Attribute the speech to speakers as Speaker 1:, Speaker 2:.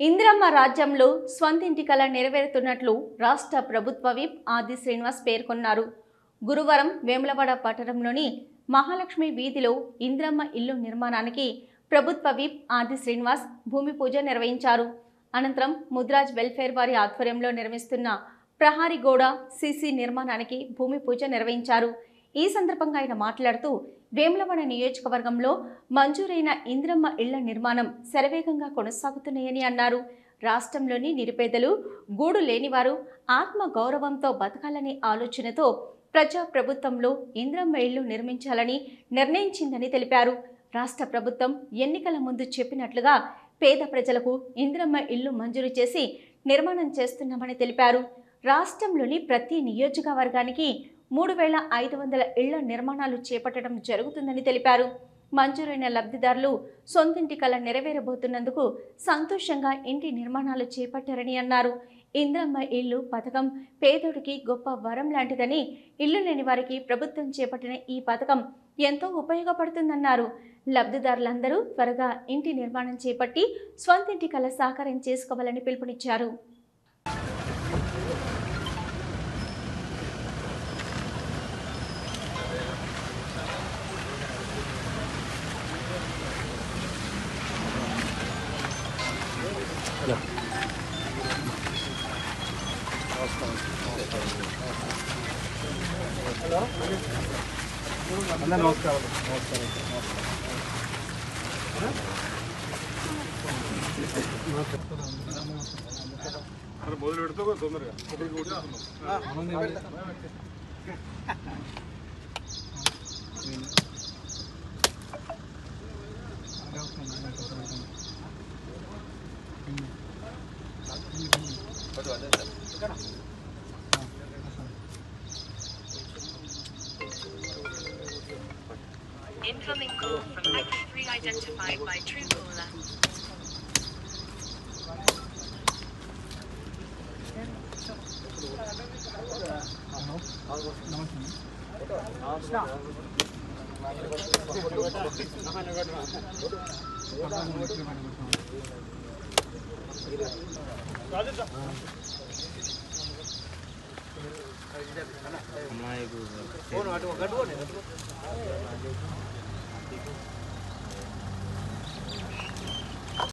Speaker 1: ఇందిరమ్మ రాజ్యంలో స్వంతింటి కల నెరవేరుతున్నట్లు రాష్ట్ర ప్రభుత్వ విప్ ఆది శ్రీనివాస్ పేర్కొన్నారు. గురువారం వేములవాడ పట్టణంలోని మహాలక్ష్మి వీధిలో ఇందిరమ్మ ఇల్లు నిర్మాణానికి ప్రభుత్వ విప్ ఆది శ్రీనివాస్ భూమి పూజ నిర్వహించారు. అనంతరం ముద్రాజ్ వెల్ఫేర్ వారి ఆధ్వర్యంలో నిర్మిస్తున్న ప్రహారీ గోడ సీసీ నిర్మాణానికి భూమి పూజ నిర్వహించారు. ఈ సందర్భంగా ఆయన మాట్లాడుతూ వేములవాడ నియోజకవర్గంలో మంజూరైన ఇందిరమ్మ ఇళ్ల నిర్మాణం శరవేగంగా కొనసాగుతున్నాయని అన్నారు. రాష్ట్రంలోని నిరుపేదలు, గూడు లేనివారు ఆత్మ గౌరవంతో బతకాలనే ఆలోచనతో ప్రజా ప్రభుత్వంలో ఇందిరమ్మ ఇళ్లు నిర్మించాలని నిర్ణయించిందని తెలిపారు. రాష్ట్ర ప్రభుత్వం ఎన్నికల ముందు చెప్పినట్లుగా పేద ప్రజలకు ఇందిరమ్మ ఇల్లు మంజూరు చేసి నిర్మాణం చేస్తున్నామని తెలిపారు. రాష్ట్రంలోని ప్రతి నియోజకవర్గానికి 3500 ఇళ్ల నిర్మాణాలు చేపట్టడం జరుగుతుందని తెలిపారు. మంజూరైన లబ్ధిదారులు సొంతింటి కల నెరవేరబోతున్నందుకు సంతోషంగా ఇంటి నిర్మాణాలు చేపట్టారని అన్నారు. ఇందిరమ్మ ఇల్లు పథకం పేదోడికి గొప్ప వరం లాంటిదని, ఇల్లు లేని వారికి ప్రభుత్వం చేపట్టిన ఈ పథకం ఎంతో ఉపయోగపడుతుందన్నారు. లబ్ధిదారులందరూ త్వరగా ఇంటి నిర్మాణం చేపట్టి స్వంతింటి కల సాకారం చేసుకోవాలని పిలుపునిచ్చారు.
Speaker 2: నమస్కారం. మొదలు పెడుతూ తొందరగా
Speaker 3: Incoming call from X3 identified by Truecaller.